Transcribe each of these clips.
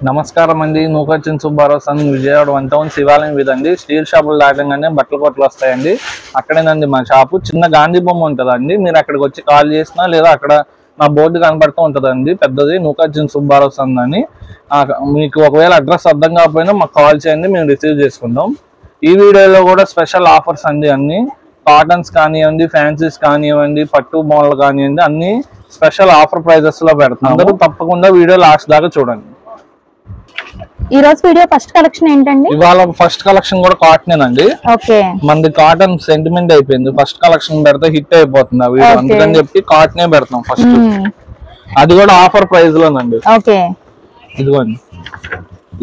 నమస్కారం అండి. నూకర్చిన Subbarao sun Vijayawada 1 town శివాలయం విధండి. స్టీల్ షాపులు దాటంగానే బట్టల కొట్లు వస్తాయండి. అక్కడేనండి మా షాపు. చిన్న గాంధీ బొమ్మ ఉంటుందండి. మీరు అక్కడికి వచ్చి కాల్ చేసినా లేదా అక్కడ నా బోర్డు కనబడుతూ ఉంటుందండి పెద్దది, నూకర్చిన సుబ్బారావు సన్ అని. మీకు ఒకవేళ అడ్రస్ అర్థం కాకపోయినా మాకు కాల్ చేయండి, మేము రిసీవ్ చేసుకుంటాం. ఈ వీడియోలో కూడా స్పెషల్ ఆఫర్స్ అండి. అన్ని కాటన్స్ కానివ్వండి, ఫ్యాన్సీస్ కానివ్వండి, పట్టు మోడల్ కానివ్వండి, అన్ని స్పెషల్ ఆఫర్ ప్రైజెస్ లో పెడతాం. అందరూ తప్పకుండా వీడియో లాస్ట్ దాకా చూడండి. ఈ రోజు వీడియో ఫస్ట్ కలెక్షన్ ఏంటండి? ఇవాళ ఫస్ట్ కలెక్షన్ కూడా కాటన్ అండి. ఓకే, మనది కాటన్ సెంటిమెంట్ అయిపోయింది. ఫస్ట్ కలెక్షన్ పెడితే హిట్ అయిపోతుంది ఆ వీడియో, అందుకని చెప్పి కాటనే పెడతాం ఫస్ట్. అది కూడా ఆఫర్ ప్రైస్ లోనండి. ఓకే, ఇదిగోండి,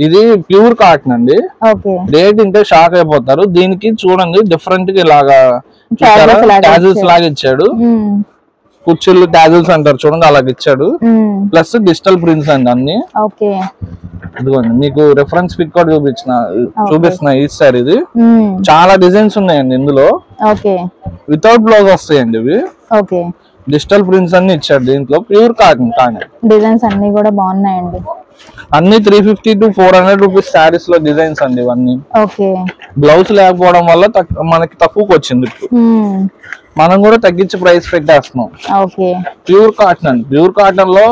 ఇది ప్యూర్ కాటన్ అండి. ఓకే, రేట్ ఇంటే షాక్ అయిపోతారు. దీనికి చూడండి డిఫరెంట్ గా ఇలాగా ట్యాజిల్స్ లాగా ఇచ్చాడు. కుర్చీలు ట్యాజిల్స్ అంటారు చూడండి, అలాగ ఇచ్చాడు. ప్లస్ డిజిటల్ ప్రింట్స్ అండి అన్ని. ఓకే, ఇదిగోండి మీకు రెఫరెన్స్ పిక్ కూడా చూపిస్తున్నా. ఈ సార్ ఇది చాలా డిజైన్స్ ఉన్నాయండి ఇందులో. ఓకే, వితౌట్ బ్లౌజ్ వస్తాయండి ఇవి. ఓకే, డిజిటల్ ప్రింట్స్ అన్ని ఇచ్చాడు దీంట్లో. ప్యూర్ కాటన్ కానీ డిజైన్స్ అన్ని కూడా బాగున్నాయండి. అన్ని 350 to 400 రూపీస్ శారీస్ లో డిజైన్స్ అండి ఇవన్నీ. ఓకే, బ్లౌజ్ లేకపోవడం వల్ల మనకి తక్కువకి వచ్చింది. ఇప్పుడు మనం కూడా తగ్గించి ప్రైస్ పెట్టేస్తున్నాం. ఓకే, ప్యూర్ కాటన్ అండి. ప్యూర్ కాటన్ లో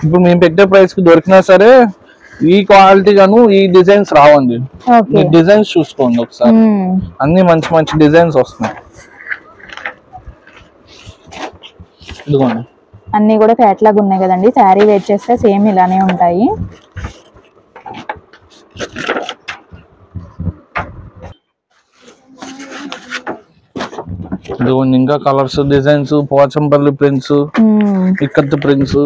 ఇప్పుడు మేము పెట్టే ప్రైస్ కి దొరికినా సరే ఈ క్వాలిటీ గాను ఈ డిజైన్స్ రావండి. ఈ డిజైన్స్ చూసుకోండి ఒకసారి, అన్ని మంచి మంచి డిజైన్స్ వస్తున్నాయి. ఇదిగోండి, అన్ని కూడా క్యాట్లాగ్ ఉన్నాయి కదండి. శారీ వేర్ చేస్తే సేమ్ ఇలానే ఉంటాయి. ఇదిగోండి ఇంకా colours, designs, Pochampally prints, ikat prints,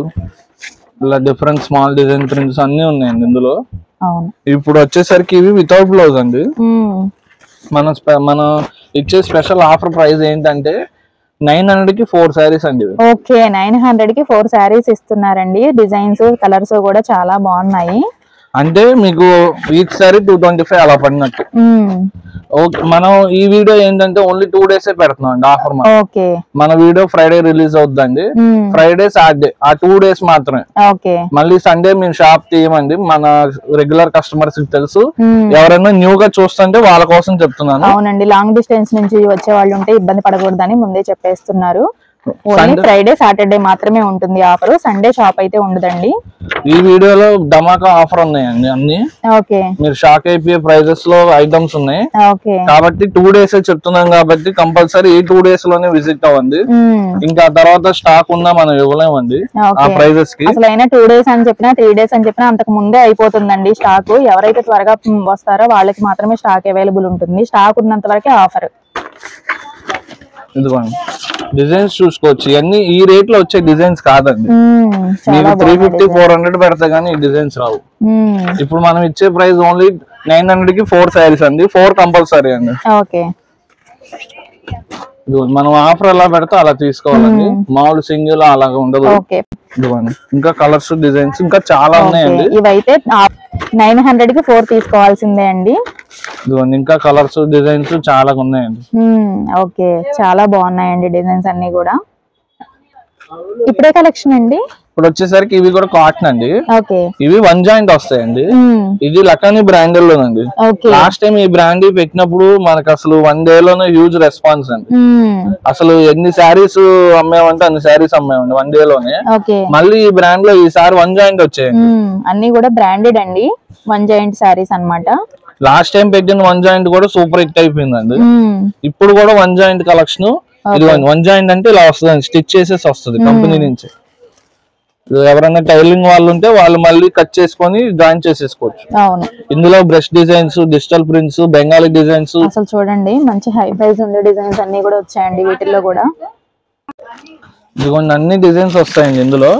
ఇలా డిఫరెంట్ స్మాల్ డిజైన్ ప్రింట్స్ అన్ని ఉన్నాయండి ఇందులో. ఇప్పుడు వచ్చేసరికి ఇవి వితౌట్ బ్లౌజ్ అండి. మనం ఇచ్చే స్పెషల్ ఆఫర్ ప్రైస్ ఏంటంటే 900 కి 4 శారీస్ అండి. ఓకే, 900 కి 4 శారీస్ ఇస్తున్నారండి. డిజైన్స్, కలర్స్ కూడా చాలా బాగున్నాయి. అంటే మీకు ఈచ్ సారీ 225 అలా పడినట్టు. ఓకే, మనం ఈ వీడియో ఏంటంటే ఓన్లీ 2 days పెడుతున్నాం అండి ఆఫర్. మన వీడియో ఫ్రైడే రిలీజ్ అవుతుందండి. ఫ్రైడే, సాటర్డే ఆ 2 days మాత్రమే. మళ్ళీ సండే మేము షాప్ తీయమండి. మన రెగ్యులర్ కస్టమర్స్ కి తెలుసు. ఎవరైనా న్యూ గా చూస్తుంటే వాళ్ళ కోసం చెప్తున్నాను. అవునండి, లాంగ్ డిస్టెన్స్ నుంచి వచ్చే వాళ్ళు ఉంటే ఇబ్బంది పడకూడదని ముందే చెప్పేస్తున్నారు. ఫ్రైడే, సాటర్డే మాత్రమే ఉంటుంది ఆఫర్. సండే షాప్ అయితే ఉండదండి. ఈ వీడియోలో ధమాకా ఆఫర్ ఉన్నాయండి అన్ని. మీరు షాక్ అయిపోయే ప్రైజెస్ లో ఐటమ్స్ ఉన్నాయి. కాబట్టి 2 days చెప్తున్నాం కాబట్టి కంపల్సరీ ఈ 2 days లోనే విజిట్ అవ్వండి. ఇంకా తర్వాత స్టాక్ ఉందా మనం ఇవ్వలేమండి ఆ ప్రైజెస్ కి. అసలు అయినా 2 days అని చెప్పినా 3 days అని చెప్పినా అంతకు ముందే అయిపోతుందండి స్టాక్. ఎవరైతే త్వరగా వస్తారో వాళ్ళకి మాత్రమే స్టాక్ అవైలబుల్ ఉంటుంది. స్టాక్ ఉన్నంత వరకే ఆఫర్. ఇదిగోండి, డిజైన్స్ చూసుకోవచ్చు. ఇవన్నీ ఈ రేట్ లో వచ్చే డిజైన్స్ కాదండి. మీకు 350, 400 పెడతా గానీ ఈ డిజైన్స్ రావు. ఇప్పుడు మనం ఇచ్చే ప్రైస్ ఓన్లీ 900 కి 4 శారీస్ అండి. 4 కంపల్సరీ అండి. మనం ఆఫర్ ఎలా పెడితే అలా తీసుకోవాలండి. మామూలు సింగిల్ అలాగా ఉండదు. ఇదిగోండి ఇంకా కలర్స్, డిజైన్స్ ఇంకా చాలా ఉన్నాయండి. ఇవైతే 900 కి 4 తీసుకోవాల్సిందే అండి. ఇదిగోండి ఇంకా కలర్స్, డిజైన్స్ చాలా ఉన్నాయండి. ఓకే, చాలా బాగున్నాయండి డిజైన్స్ అన్ని కూడా. ఇప్పుడే కలెక్షన్ అండి. ఇప్పుడు వచ్చేసరికి ఇవి కూడా కాటన్ అండి. ఇవి 1 joint వస్తాయండి. ఇది లకానీ బ్రాండెడ్ లోనండి. లాస్ట్ టైం ఈ బ్రాండ్ పెట్టినప్పుడు మనకు అసలు 1 day లోనే హ్యూజ్ రెస్పాన్స్ అండి. అసలు ఎన్ని శారీస్ అమ్మామంటే అన్ని శారీస్ అమ్మామండి 1 day లోనే. మళ్ళీ ఈ బ్రాండ్ లో ఈసారి 1 joint వచ్చాయండి. అన్ని కూడా బ్రాండెడ్ అండి, 1 joint శారీస్ అన్నమాట. లాస్ట్ టైం పెట్టిన 1 joint కూడా సూపర్ హిట్ అయిపోయిందండి. ఇప్పుడు కూడా 1 joint కలెక్షన్. ఇది 1 joint అంటే ఇలా వస్తుంది, స్టిచ్ చేసేసి వస్తుంది కంపెనీ నుంచి. ఎవరైనా టైలింగ్ వాళ్ళు ఉంటే వాళ్ళు మళ్ళీ కట్ చేసుకొని జాయిన్ చేసేసుకోవచ్చు. ఇందులో brush designs, digital prints, Bengali designs, అసలు చూడండి మంచి హై ప్రైస్ ఉండే డిజైన్స్ అన్ని కూడా వచ్చాయండి వీటిల్లో కూడా. ఇదిగోండి అన్ని డిజైన్స్ వస్తాయండి ఇందులో.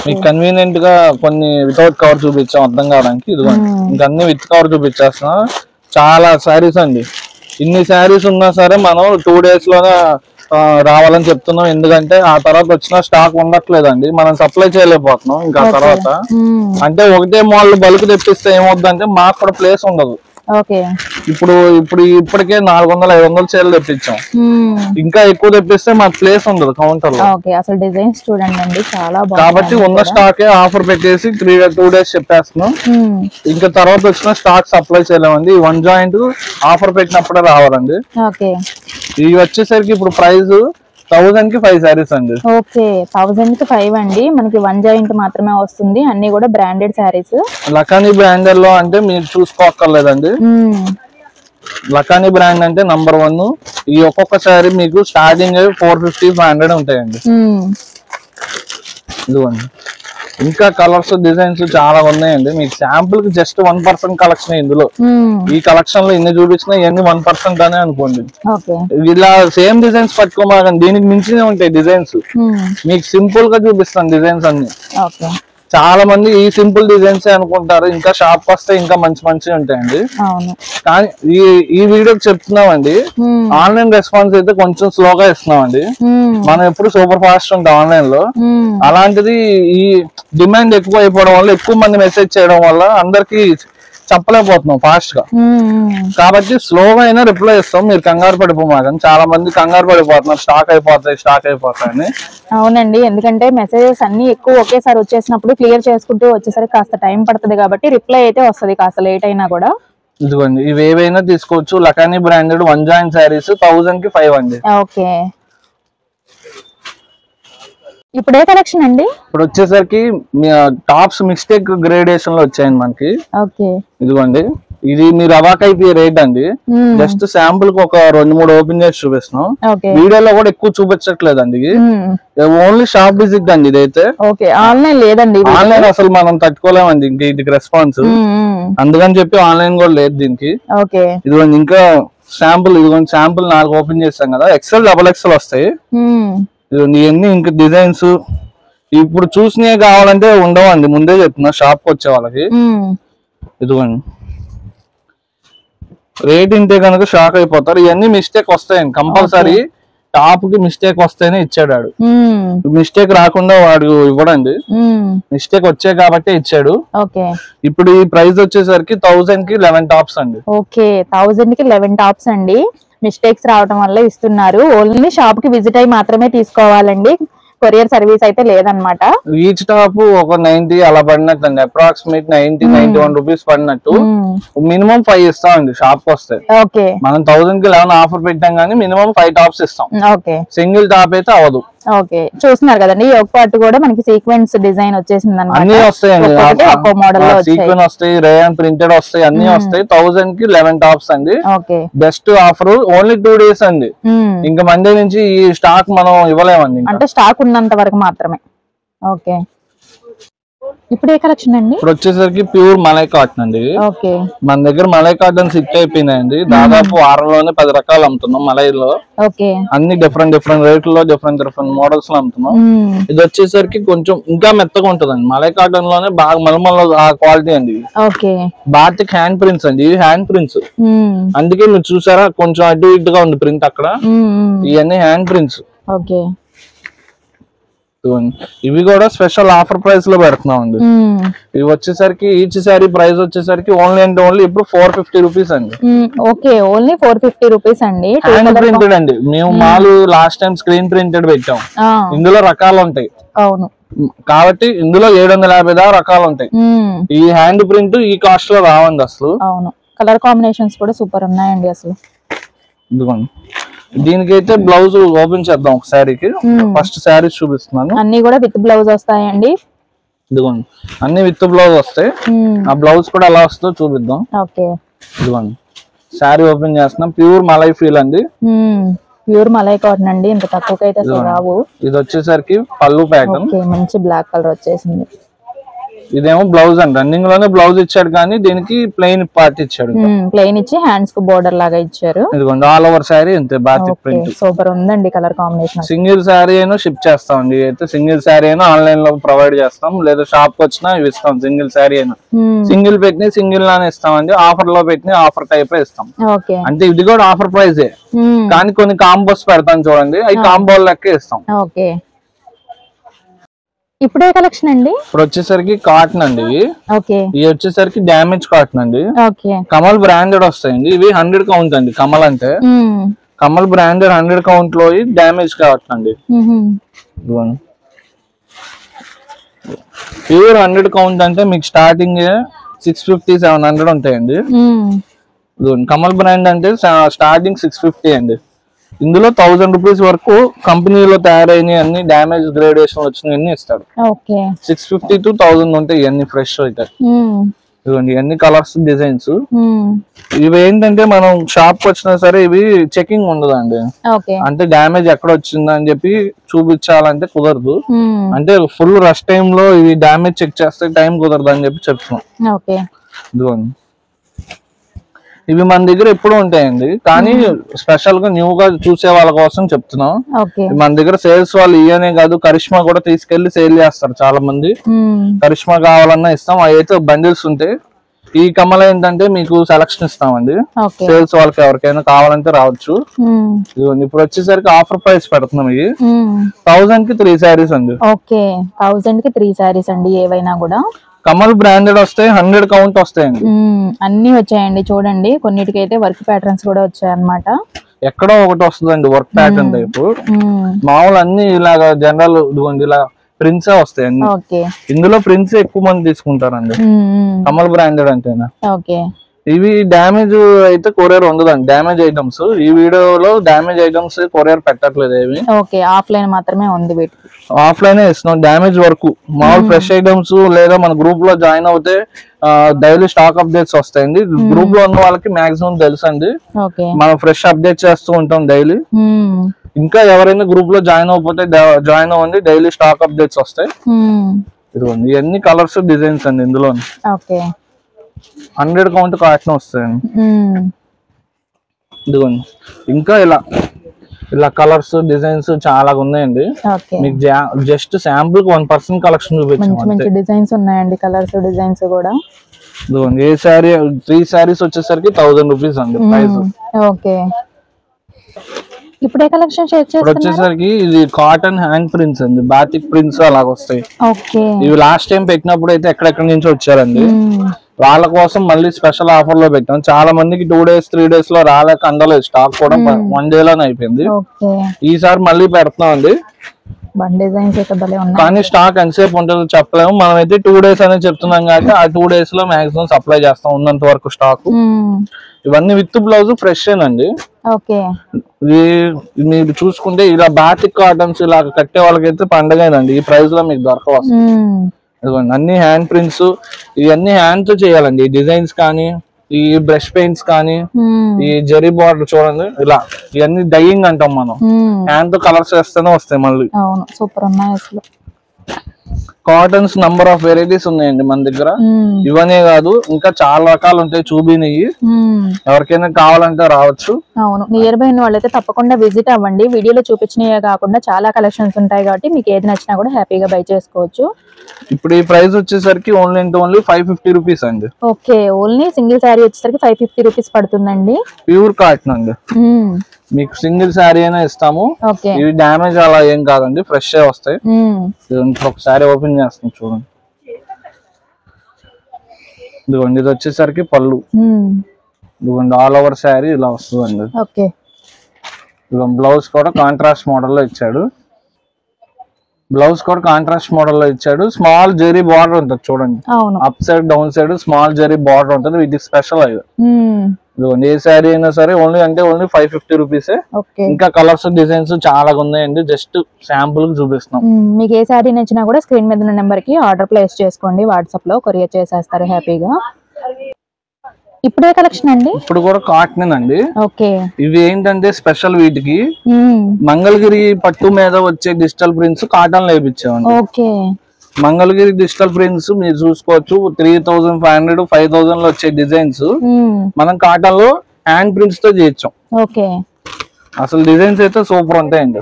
మీకు కన్వీనియంట్ గా కొన్ని వితౌట్ కవర్ చూపించాం అర్థం కావడానికి. ఇదిగోండి ఇంకా అన్ని విత్ కవర్ చూపించేస్తున్నా. చాలా శారీస్ అండి. ఇన్ని శారీస్ ఉన్నా సరే మనం 2 days లోనే రావాలని చెప్తున్నాం. ఎందుకంటే ఆ తర్వాత వచ్చిన స్టాక్ ఉండట్లేదండి, మనం సప్లై చేయలేకపోతున్నాం. ఇంకా తర్వాత అంటే ఒకటే మోడల్ బల్క్ తెప్పిస్తే ఏమవుతుందంటే మాకు కూడా ప్లేస్ ఉండదు. ఓకే. ఇప్పటికే 400-500 చీరలు తెప్పించాం. ఇంకా ఎక్కువ తెప్పిస్తే మాకు ప్లేస్ ఉండదు కౌంటర్ లో. ఓకే, అసలు డిజైన్స్ చూడండి అండి, చాలా బాగుంది. కాబట్టి ఉన్న స్టాకే ఆఫర్ పెట్టేసి 2 days చెప్పేస్తున్నాం. ఇంకా తర్వాత వచ్చిన స్టాక్ సప్లై చేయలేమండి. 1 జాయింట్ ఆఫర్ పెట్టినప్పుడే రావాలండి. ఓకే. ఇవి వచ్చేసరికి ఇప్పుడు ప్రైస్ 1000 కి 5 సారీస్ అండి. ఓకే, 1000 కి 5 అండి. మనకి 1 జాయింట్ మాత్రమే వస్తుంది. అన్ని కూడా బ్రాండెడ్ సారీస్. లకానీ బ్రాండెడ్ లో అంటే మీరు చూసుకోక్కర్లేదండి. లకానీ బ్రాండ్ అంటే నంబర్ 1. ఈ ఒక్కొక్క సారీ మీకు స్టార్టింగ్ 450-500 ఉంటాయండి. ఇదిగోండి, ఇంకా కలర్స్ డిజైన్స్ చాలా ఉన్నాయండి. మీకు శాంపుల్ కి జస్ట్ 1% కలెక్షన్ ఇందులో. ఈ కలెక్షన్ లో ఇన్ని చూపించినా ఇవన్నీ 1% అనే అనుకోండి. ఇలా సేమ్ డిజైన్స్ పట్టుకోమాకండి, దీనికి మించినే ఉంటాయి డిజైన్స్. మీకు సింపుల్ గా చూపిస్తాను డిజైన్స్ అన్ని. చాలా మంది ఈ సింపుల్ డిజైన్స్ అనుకుంటారు, ఇంకా షాప్ వస్తే ఇంకా మంచి మంచి ఉంటాయండి. కానీ ఈ వీడియోకి చెప్తున్నామండి, ఆన్లైన్ రెస్పాన్స్ అయితే కొంచెం స్లోగా ఇస్తున్నామండి. మనం ఎప్పుడు సూపర్ ఫాస్ట్ ఉంటాం ఆన్లైన్ లో. అలాంటిది ఈ డిమాండ్ ఎక్కువ అయిపోవడం వల్ల, ఎక్కువ మంది మెసేజ్ చేయడం వల్ల అందరికి చెప్పలేకపోతున్నాం ఫాస్ట్ గా. కాబట్టి స్లోగా అయినా రిప్లై ఇస్తాం, మీరు కంగారు పడిపోమాకండి. చాలా మంది కంగారు పడిపోతున్నారు, స్టాక్ అయిపోతాయని. అవునండి, ఎందుకంటే మెసేజెస్ అన్ని ఎక్కువ ఒకేసారి వచ్చేసినప్పుడు క్లియర్ చేసుకుంటూ వచ్చేసరికి కాస్త టైం పడుతుంది. కాబట్టి రిప్లై అయితే వస్తుంది కాస్త లేట్ అయినా కూడా. ఇదిగోండి, ఇవి ఏవైనా తీసుకోవచ్చు. లకానీ బ్రాండెడ్ 1 జాయింట్ సారీస్ 1000 కి 5 అండి. ఓకే. ఇప్పుడు ఏ కలెక్షన్ అండి? ఇప్పుడు వచ్చేసరికి టాప్స్ మిస్టేక్ గ్రేడేషన్ లో వచ్చాయండి మనకి. ఓకే. ఇదిగోండి, ఇది మీరు అవాకైపోయే రేట్ అండి. జస్ట్ శాంపుల్ కి ఒక 2-3 ఓపెన్ చేసి చూపిస్తున్నాం. వీడియోలో కూడా ఎక్కువ చూపించట్లేదండి. ఓన్లీ షాప్ విజిట్ అండి ఇదైతే. ఆన్లైన్ లేదండి, ఆన్లైన్ అసలు మనం తట్టుకోలేమండి ఇంక ఇదికి రెస్పాన్స్. అందుకని చెప్పి ఆన్లైన్ కూడా లేదు దీనికి. ఇదిగోండి, ఇంకా శాంపుల్, ఇదిగోండి శాంపుల్ 4 ఓపెన్ చేస్తాం కదా. XL, XXL వస్తాయి. ఇవన్నీ ఇంకా డిజైన్స్ ఇప్పుడు చూసినవి కావాలంటే ఉండవండి, ముందే చెప్తున్నా షాప్ కి వచ్చే వాళ్ళకి. ఇదిగోండి, రేట్ ఇంటే కనుక షాక్ అయిపోతారు. ఇవన్నీ మిస్టేక్ వస్తాయండి కంపల్సరీ. టాప్ కి మిస్టేక్ వస్తేనే ఇచ్చాడు. మిస్టేక్ రాకుండా వాడు ఇవ్వడండి, మిస్టేక్ వచ్చే కాబట్టి ఇచ్చాడు. ఇప్పుడు ఈ ప్రైస్ వచ్చేసరికి 1000 కి 11 టాప్స్ అండి. 1000 కి 11 టాప్స్ అండి. మిస్టేక్స్ రావడం వల్ల ఇస్తున్నారు. ఓన్లీ షాప్ కి విజిట్ అయ్యి మాత్రమే తీసుకోవాలండి, కొరియర్ సర్వీస్ అయితే లేదనమాట. ఈచ్ టాప్ ఒక 90 అలా పడినట్టు అండి, అప్రాక్సిమేట్ 90-91 రూపీస్ పడినట్టు. మినిమం 5 ఇస్తామండి షాప్ కి వస్తే. మనం 1000 కి 11 ఆఫర్ పెట్టాం కానీ మినిమం 5 టాప్స్ ఇస్తాం. సింగిల్ టాప్ అయితే అవదు. చూస్తున్నారు కదండి, ఒక పార్ట్ కూడా మనకి సీక్వెన్స్ డిజైన్ వచ్చేసింది అన్నమాట. అన్ని వస్తాయండి, సీక్వెన్స్ వస్తాయి, రేయన్ ప్రింటెడ్ వస్తాయి, అన్ని వస్తాయి. 1000 కి 11 టాప్స్ అండి. Best offer. ఓన్లీ 2 days అండి, ఇంకా మండే నుంచి ఈ స్టాక్ మనం ఇవ్వలేమండి, అంటే స్టాక్ ఉన్నంత వరకు మాత్రమే. ఇప్పుడు ఏ కలెక్షన్ అండి? ఇప్పుడు వచ్చేసరికి ప్యూర్ మలై కాటన్ అండి. మన దగ్గర మలై కాటన్ సిక్ అయిపోయినాయండి. దాదాపు వారంలోనే 10 రకాలు అమ్ముతున్నాం మలైలో. అన్ని డిఫరెంట్ రేట్లలో డిఫరెంట్ మోడల్స్ లో అమ్ముతున్నాం. ఇది వచ్చేసరికి కొంచెం ఇంకా మెత్తగా ఉంటదండి. మలై కాటన్ లోనే బాగా మలమల ఆ క్వాలిటీ అండి. బాటిక్ హ్యాండ్ ప్రింట్స్ అండి, ఇవి హ్యాండ్ ప్రింట్స్. అందుకే మీరు చూసారా కొంచెం అటు ఇటుగా ఉంది ప్రింట్ అక్కడ. ఇవన్నీ హ్యాండ్ ప్రింట్స్. ఇవి కూడా స్పెషల్ ఆఫర్ ప్రైస్ లో పెడుతున్నాం అండి. ఇవి వచ్చేసరికి ఈచ్ సారీ ప్రైస్ వచ్చేసరికి ఓన్లీ అంటే ఓన్లీ ఇప్పుడు 450 రూపీస్ అండి. ఓన్లీ 450 రూపీస్ అండి. హ్యాండ్ ప్రింటెడ్ అండి. మేము మాలు లాస్ట్ టైం స్క్రీన్ ప్రింటెడ్ పెట్టాం. ఇందులో రకాలు ఉంటాయి. కాబట్టి ఇందులో 750 దాకా రకాలు ఉంటాయి. ఈ హ్యాండ్ ప్రింట్ ఈ కాస్ట్ లో రావండి అసలు. కలర్ కాంబినేషన్స్ కూడా సూపర్ ఉన్నాయండి అసలు. ఇదిగోండి, దీనికైతే బ్లౌజ్ ఓపెన్ చేద్దాం ఒక శారీకి. ఫస్ట్ శారీ చూపిస్తున్నాను. అన్ని కూడా విత్ బ్లౌజ్ వస్తాయండి. ఇదిగోండి, అన్ని విత్ బ్లౌజ్ వస్తాయి. ఆ బ్లౌజ్ కూడా ఎలా వస్తుందో చూపిద్దాం. ఇదిగోండి, శారీ ఓపెన్ చేస్తున్నాం. ప్యూర్ మలై ఫీల్ అండి, ప్యూర్ మలై కాటన్ అండి. ఇంత తక్కువకైతే అసలు రావు. ఇది వచ్చేసరికి పళ్ళు ప్యాటర్న్, మంచి బ్లాక్ కలర్ వచ్చేసింది. ఇదేమో బ్లౌజ్ అండి, రన్నింగ్ లోనే బ్లౌజ్ ఇచ్చాడు కానీ దీనికి ప్లెయిన్ పార్ట్ ఇచ్చాడు. ప్లెయిన్ ఇచ్చి హ్యాండ్స్ కు బోర్డర్ లాగా ఇచ్చారు. ఇదిగోండి, ఆల్ ఓవర్ శారీ అంతే బాతిక్ ప్రింట్. సూపర్ ఉందండి కలర్ కాంబినేషన్. సింగిల్ శారీ అయినా షిప్ చేస్తామండి. అయితే సింగిల్ శారీ అయినా ఆన్లైన్ లో ప్రొవైడ్ చేస్తాం, లేదా షాప్ కి వచ్చినా ఇవి ఇస్తాం. సింగిల్ శారీ అయినా సింగిల్ పెట్టిన సింగిల్ లానే ఇస్తామండి. ఆఫర్ లో పెట్టిన ఆఫర్ టైప్ ఇస్తాం. అంటే ఇది కూడా ఆఫర్ ప్రైజే కానీ కొన్ని కాంబోస్ పెడతాం చూడండి, అవి కాంబో లెక్క ఇస్తాం. ఇప్పుడే కలెక్షన్ అండి? ఇప్పుడు వచ్చేసరికి కాటన్ అండి ఇవి. ఓకే. ఇవి వచ్చేసరికి డ్యామేజ్ కాటన్ అండి. ఓకే. కమల్ బ్రాండెడ్ వస్తాయండి. ఇవి 100 కౌంట్ అండి. కమల్ అంటే కమల్ బ్రాండెడ్ 100 కౌంట్ లో డ్యామేజ్ కాటన్ అండి. ప్యూర్ 100 కౌంట్ అంటే మీకు స్టార్టింగ్ 650-700 ఉంటాయండి. కమల్ బ్రాండ్ అంటే స్టార్టింగ్ 650 అండి. ఇందులో 1000 రూపీస్ వరకు కంపెనీలో తయారైన అన్ని డ్యామేజ్ గ్రేడేషన్ వచ్చినవన్నీ ఇస్తాడు. 650 to 1000 ఉంటాయి ఇవన్నీ ఫ్రెష్ అయితే. ఇవ్వండి ఇవన్నీ కలర్స్ డిజైన్స్. ఇవి ఏంటంటే మనం షాప్ కి వచ్చినా సరే ఇవి చెకింగ్ ఉండదండి. అంటే డ్యామేజ్ ఎక్కడ వచ్చిందా అని చెప్పి చూపించాలంటే కుదరదు. అంటే ఫుల్ రష్ టైమ్ లో ఇవి డ్యామేజ్ చెక్ చేస్తే టైం కుదరదు అని చెప్పి చెప్తున్నాం. ఇదిగోండి ఇవి మన దగ్గర ఎప్పుడు ఉంటాయండి, కానీ స్పెషల్ గా న్యూ గా చూసే వాళ్ళ కోసం చెప్తున్నాం. మన దగ్గర సేల్స్ వాళ్ళు ఇయనే కాదు, కరిష్మా కూడా తీసుకెళ్లి సేల్ చేస్తారు చాలా మంది. కరిష్మా కావాలన్నా ఇస్తాం. అవి అయితే బండిల్స్ ఉంటాయి. ఈ కమల ఏంటంటే మీకు సెలక్షన్ ఇస్తామండి. సేల్స్ వాళ్ళకి ఎవరికైనా కావాలంటే రావచ్చు. ఇప్పుడు వచ్చేసరికి ఆఫర్ ప్రైస్ పెడుతున్నాం. ఇవి 1000 కి 3 సారీస్ అండి. 1000 కి 3 సారీస్ అండి. ఏవైనా కూడా కమల్ బ్రాండెడ్ వస్తాయి. 100 కౌంట్ వస్తాయండి. అన్ని వచ్చాయండి చూడండి. కొన్నిటికైతే వర్క్ ప్యాటర్న్స్ కూడా వచ్చాయి అన్నమాట. ఎక్కడో ఒకటి వస్తుందండి వర్క్ ప్యాటర్న్ టైప్. మామూలు అన్ని ఇలాగా జనరల్ ఇలా ప్రింట్స్ వస్తాయి అన్ని. ఇందులో ప్రింట్స్ ఎక్కువ మంది తీసుకుంటారండి కమల్ బ్రాండెడ్ అంటేనా. ఇవి డ్యామేజ్ అయితే కొరియర్ ఉండదండి. డ్యామేజ్ ఐటమ్స్ ఈ వీడియోలో డ్యామేజ్ ఐటమ్స్ కొరియర్ పెట్టట్లేదు. ఏమి ఆఫ్లైన్ మాత్రమే ఉంది. ఆఫ్లైన్ ఇస్తున్నాం. డ్యామేజ్ వరకు మామూలు ఫ్రెష్ ఐటమ్స్ లేదా మన గ్రూప్ లో జాయిన్ అవుతే డైలీ స్టాక్ అప్డేట్స్ వస్తాయండి. గ్రూప్ లో ఉన్న వాళ్ళకి మాక్సిమం తెలుసండి. మనం ఫ్రెష్ అప్డేట్ చేస్తూ ఉంటాం డైలీ. ఇంకా ఎవరైనా గ్రూప్ లో జాయిన్ అవ్వకపోతే జాయిన్ అవ్వండి. డైలీ స్టాక్ అప్డేట్స్ వస్తాయి. ఇదిగోండి ఇవన్నీ కలర్స్ డిజైన్స్ అండి. ఇందులో 100 కౌంట్ కాటన్ వస్తాయండి. ఇదిగోండి ఇంకా ఇలా కలర్స్ డిజైన్స్ చాలా ఉన్నాయండి. మీకు జస్ట్ శాంపుల్ 1% కలెక్షన్ చూపించాము. డిజైన్స్ ఉన్నాయండి, కలర్స్ డిజైన్స్ కూడా. ఏ సారీ 3 సారీస్ వచ్చేసరికి 1000 రూపీస్ అండి ప్రైస్. ఇప్పుడే కలెక్షన్ వచ్చేసరికి ఇది కాటన్ హ్యాండ్ ప్రింట్స్ అండి. బాతిక్ ప్రింట్స్ అలాగ వస్తాయి. ఇవి లాస్ట్ టైం పెట్టినప్పుడు అయితే ఎక్కడెక్కడి నుంచి వచ్చారండి. వాళ్ళ కోసం మళ్ళీ స్పెషల్ ఆఫర్ లో పెట్టాం. చాలా మందికి 2 days 3 days లో రాలేక అందలేదు. స్టాక్ కూడా 1 day లోనే అయిపోయింది. ఈసారి మళ్ళీ పెడుతున్నాం అండి. కానీ స్టాక్ ఎంతసేపు ఉంటుందో చెప్పలేము. మనం అయితే 2 days అనేది చెప్తున్నాం కాబట్టి ఆ 2 days లో మాక్సిమం సప్లై చేస్తాం ఉన్నంత వరకు స్టాక్. ఇవన్నీ విత్ బ్లౌజ్ ఫ్రెష్ అండి. మీరు చూసుకుంటే ఇలా బాతిక్ కాటన్స్ ఇలా కట్టే వాళ్ళకైతే పండగేనండి. ఈ ప్రైస్ లో మీకు దొరకవు. అన్ని హ్యాండ్ ప్రింట్స్ ఇవన్నీ హ్యాండ్ తో చేయాలండి. ఈ డిజైన్స్ కానీ ఈ బ్రష్ పెయింట్స్ కానీ ఈ జరీ బార్డర్ చూడండి ఇలా ఇవన్నీ డైయింగ్ అంటాం మనం. హ్యాండ్ తో కలర్స్ వేస్తేనే వస్తాయి మళ్ళీ. సూపర్ ఉన్నాయి అసలు. కాటన్స్ నంబర్ ఆఫ్ వెరైటీస్ ఉన్నాయండి మన దగ్గర. ఇవనే కాదు ఇంకా చాలా రకాలు ఉంటాయి. చూపినవి ఎవరికైనా కావాలంటే రావచ్చు. అవును, నియర్ బై వాళ్ళైతే తప్పకుండా విజిట్ అవ్వండి. వీడియోలో చూపించినవే కాకుండా చాలా కలెక్షన్స్ ఉంటాయి కాబట్టి మీకు ఏది నచ్చినా కూడా హ్యాపీగా బై చేసుకోవచ్చు. ఇప్పుడు ఈ ప్రైస్ వచ్చేసరికి ఓన్లీ 550 రూపీస్ అండి. ఓన్లీ సింగిల్ శారీ వచ్చేసరికి 550 రూపీస్ పడుతుందండి. ప్యూర్ కాటన్ అండి. మీకు సింగిల్ శారీ అయినా ఇస్తాము. ఇవి డ్యామేజ్ అలా ఏం కాదండి, ఫ్రెష్ వస్తాయి. ఒకసారి ఓపెన్ చేస్తాం చూడండి. ఇదిగోండి ఇది వచ్చేసరికి పళ్ళు. ఇదిగోండి ఆల్ ఓవర్ శారీ ఇలా వస్తుందండి. బ్లౌజ్ కూడా కాంట్రాస్ట్ మోడల్ లో ఇచ్చాడు. స్మాల్ జెరీ బార్డర్ ఉంటుంది చూడండి. Up side down side small zari border ఉంటుంది. వీటికి స్పెషల్ అవి. ఏ శారీ అయినా సరే ఓన్లీ 550 రూపీస్. ఇంకా కలర్స్ డిజైన్స్ చాలా ఉన్నాయండి. జస్ట్ శాంపుల్ కి చూపిస్తున్నాం. మీకు ఏ శారీ నచ్చినా కూడా స్క్రీన్ మీద ఉన్న నెంబర్ కి ఆర్డర్ ప్లేస్ చేసుకోండి. వాట్సాప్ లో కొరియర్ చేసేస్తారు హ్యాపీగా. ఇప్పుడే కలెక్షన్ అండి. ఇప్పుడు కూడా కాటన్ అండి. ఇవి ఏంటంటే స్పెషల్ వీటికి మంగళగిరి పట్టు మీద వచ్చే డిజిటల్ ప్రింట్స్ కాటన్ లో వేయించామండి. మంగళగిరి డిజిటల్ ప్రింట్స్ మీరు చూసుకోవచ్చు. 3500 5000 లో వచ్చే డిజైన్స్ మనం కాటన్ లో హ్యాండ్ ప్రింట్స్ తో చేయించాం. అసలు డిజైన్స్ అయితే సూపర్ ఉంటాయండి.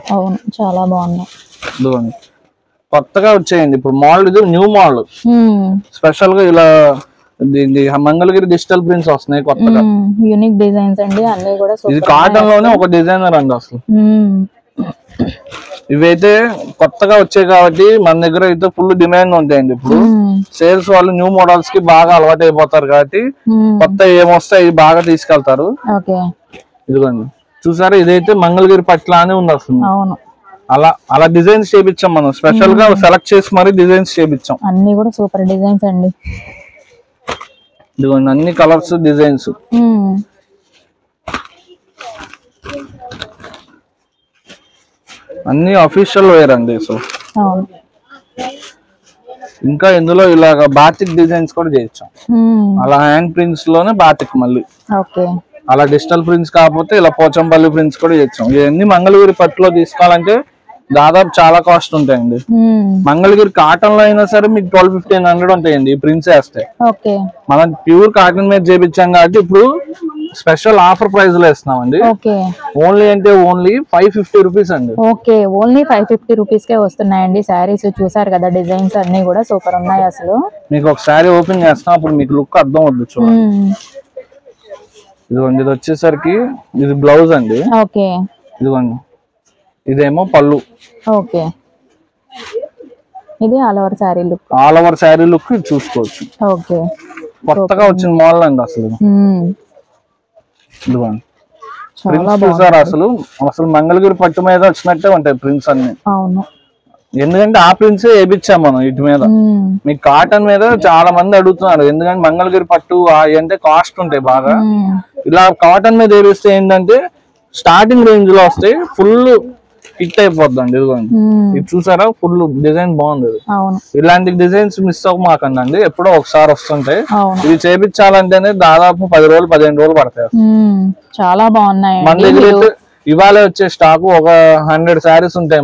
చాలా బాగున్నాయి. కొత్తగా వచ్చాయండి ఇప్పుడు మోడల్. ఇది న్యూ మోడల్. స్పెషల్ గా ఇలా మంగళగిరి డిజిటల్ ప్రింట్స్ వస్తున్నాయి కొత్తగా. యూనిక్ డిజైన్స్ అండి అన్ని కూడా. ఇది కాటన్ లోనే ఒక డిజైనర్ అండి అసలు. ఇవైతే కొత్తగా వచ్చాయి కాబట్టి మన దగ్గర అయితే ఫుల్ డిమాండ్ ఉంటాయండి. ఇప్పుడు సేల్స్ వాళ్ళు న్యూ మోడల్స్ కి బాగా అలవాటు అయిపోతారు కాబట్టి కొత్త ఏమొస్తాయి బాగా తీసుకెళ్తారు. ఇదిగోండి చూసారా, ఇదైతే మంగళగిరి పట్ల అని ఉంది అసలు. అలా డిజైన్స్ చేపించాం మనం, స్పెషల్ గా సెలెక్ట్ చేసి మరి డిజైన్స్ చేపించాం. అన్ని కూడా సూపర్ డిజైన్స్ అండి. ఇదిగోండి అన్ని కలర్స్ డిజైన్స్. అన్ని అఫీషియల్ వేర్ అండి. సో ఇంకా ఇందులో ఇలాగ బాతిక్ డిజైన్స్ కూడా చేయొచ్చు. అలా హ్యాండ్ ప్రింట్స్ లోనే బాతిక్ మళ్ళీ అలా డిజిటల్ ప్రింట్స్ కాకపోతే ఇలా పోచంపల్లి ప్రింట్స్ కూడా చేయొచ్చు. ఇవన్నీ మంగళగిరి పట్టులో తీసుకోవాలంటే దాదాపు చాలా కాస్ట్ ఉంటాయండి. మంగళగిరి కాటన్ లో అయినా సరే మీకు 1200-1500 ఉంటాయండి ఈ ప్రింట్స్ వేస్తే. మనం ప్యూర్ కాటన్ మీద చేపించాం కాబట్టి ఇప్పుడు స్పెషల్ ఆఫర్ ప్రైస్ లో ఇస్తున్నామండి. ఓన్లీ అంటే ఓన్లీ 550 రూపీస్ అండి. ఓన్లీ 550 రూపీస్ కే వస్తున్నాయండి శారీస్. చూసారు కదా డిజైన్స్ అన్ని కూడా సూపర్ ఉన్నాయి అసలు. మీకు ఒక శారీ ఓపెన్ చేస్తాం, అప్పుడు మీకు లుక్ అర్థం అవుతుంది చూడండి. ఇదిగోండి ఇది వచ్చేసరికి ఇది బ్లౌజ్ అండి. ఇదిగోండి ఇదేమో పళ్ళు. ఇది all over sari look. All over sari look చూసుకోవచ్చు. కొత్తగా వచ్చిన మోడల్ అండి అసలు. ఇదిగోండి ప్రింట్స్ చూసారు, అసలు అసలు మంగళగిరి పట్టు మీద వచ్చినట్టే ఉంటాయి ప్రింట్స్ అన్ని. ఎందుకంటే ఆ ప్రింట్స్ వేయించాం మనం వీటి మీద. మీకు కాటన్ మీద చాలా మంది అడుగుతున్నారు, ఎందుకంటే మంగళగిరి పట్టు అంటే కాస్ట్ ఉంటాయి బాగా. ఇలా కాటన్ మీద వేపిస్తే ఏంటంటే స్టార్టింగ్ రేంజ్ లో వస్తాయి, ఫుల్ హిట్ అయిపోద్దండి. ఇదిగోండి ఇది చూసారా, ఫుల్ డిజైన్ బాగుంది. ఇలాంటి డిజైన్స్ మిస్ అవ్వమాకండి, ఎప్పుడో ఒకసారి వస్తుంటాయి. ఇవి చేపించాలంటేనే దాదాపు 10 రోజులు 15 రోజులు పడతాయి. చాలా బాగున్నాయి. మన దగ్గర అయితే ఇవాళ వచ్చే స్టాక్ ఒక 100 శారీస్ ఉంటాయి.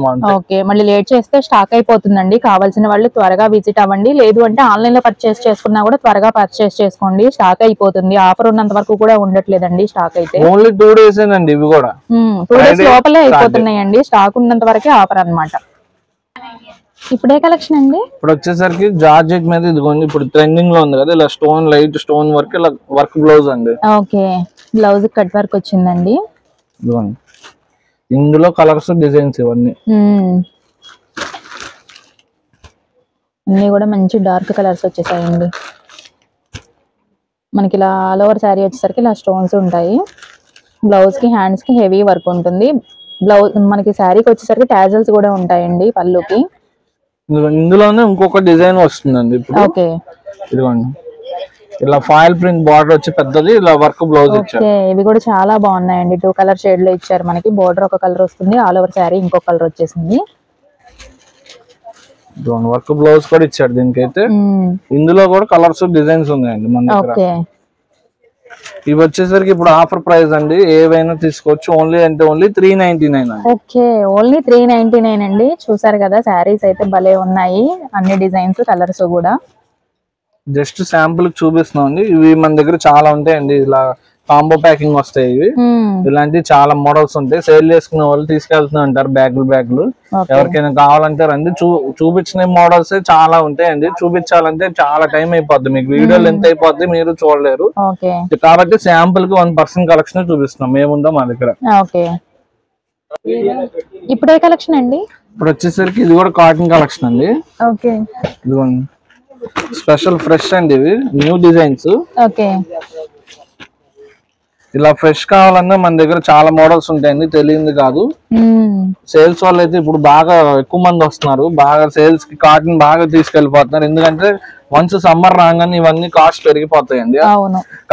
మళ్ళీ లేట్ చేస్తే స్టాక్ అయిపోతుందండి. కావాల్సిన వాళ్ళు త్వరగా విజిట్ అవ్వండి. లేదు అంటే ఆన్లైన్ లో పర్చేస్ చేసుకున్నా కూడా త్వరగా పర్చేస్ చేసుకోండి, స్టాక్ అయిపోతుంది. ఆఫర్ ఉన్నంత వరకు కూడా ఉండట్లేదండి స్టాక్ అయితే. ఓన్లీ 2 days ఏనండి ఇవి కూడా. 2 days లోపలే అయిపోతున్నాయండి, స్టాక్ ఉన్నంత వరకే ఆఫర్ అన్నమాట. ఇప్పుడే కలెక్షన్ అండి. ఇప్పుడు వచ్చేసరికి జార్జెట్ మీద ఇదిగోండి ఇప్పుడు ట్రెండింగ్ లో ఉంది కదా, ఇలా స్టోన్ లైట్ స్టోన్ వర్క్, ఇలా వర్క్ బ్లౌజ్ అండి. బ్లౌజ్ కట్ వర్క్ వచ్చిందండి. ఇదిగోండి ఇందులో కలర్స్ డిజైన్స్ ఇవన్నీ అన్ని కూడా మంచి డార్క్ కలర్స్ వచ్చేసాయండి. మనకి ఇలా ఆల్ ఓవర్ శారీ వచ్చేసరికి ఇలా స్టోన్స్ ఉంటాయి. బ్లౌజ్ కి హ్యాండ్స్ కి హెవీ వర్క్ ఉంటుంది. బ్లౌజ్ మనకి శారీకి వచ్చేసరికి టాజల్స్ కూడా ఉంటాయండి పళ్ళుకి. ఇందులోనే ఇంకొక డిజైన్ వస్తుందండి ఇప్పుడు. ఇదిగోండి ఇలా ఫాయిల్ ప్రింట్ బార్డర్ వచ్చి పెద్దది, ఇలా వర్క్ బ్లౌజ్ ఇచ్చారు. ఇవి కూడా చాలా బాగున్నాయండి. 2 కలర్ షేడ్ లో ఇచ్చారు మనకి. బోర్డర్ ఒక కలర్ వస్తుంది, ఆల్ ఓవర్ శారీ ఇంకో కలర్ వచ్చేసింది. వర్క్ బ్లౌజ్ కూడా ఇచ్చాడు దీనికైతే. ఇందులో కూడా కలర్స్ డిజైన్స్ ఉన్నాయండి మన దగ్గర. ఇవి వచ్చేసరికి ఇప్పుడు ఆఫర్ ప్రైస్ అండి, ఏవైనా తీసుకోవచ్చు. ఓన్లీ అంటే ఓన్లీ 399. ఓన్లీ 399 అండి. చూసారు కదా శారీస్ అయితే భలే ఉన్నాయి, అన్ని డిజైన్స్ కలర్స్ కూడా. జస్ట్ శాంపుల్ చూపిస్తున్నాం అండి. ఇవి మన దగ్గర చాలా ఉంటాయండి, ఇలా కాంబో ప్యాకింగ్ వస్తాయి. ఇవి ఇలాంటి చాలా మోడల్స్ ఉంటాయి. సేల్ చేసుకునే వాళ్ళు తీసుకెళ్తూనే ఉంటారు బ్యాగులు. ఎవరికైనా కావాలంటే రండి, చూపించిన మోడల్స్ చాలా ఉంటాయండి. చూపించాలంటే చాలా టైం అయిపోద్ది, మీకు వీడియోలు ఎంత అయిపోద్ది మీరు చూడలేరు. కాబట్టి శాంపుల్ కి 1% కలెక్షన్ చూపిస్తున్నాం ఏముందో మా దగ్గర. ఇప్పుడే కలెక్షన్ అండి. ఇప్పుడు వచ్చేసరికి ఇది కూడా కాటన్ కలెక్షన్ అండి. ఇదిగోండి స్పెషల్ ఫ్రెష్ అండి, ఇవి న్యూ డిజైన్స్. ఇలా ఫ్రెష్ కావాలన్నా మన దగ్గర చాలా మోడల్స్ ఉంటాయండి, తెలియంది కాదు. సేల్స్ వాళ్ళు అయితే ఇప్పుడు బాగా ఎక్కువ మంది వస్తున్నారు, బాగా సేల్స్ కి కాటన్ బాగా తీసుకెళ్లిపోతున్నారు. ఎందుకంటే వన్స్ సమ్మర్ రాగానే ఇవన్నీ కాస్ట్ పెరిగిపోతాయండి.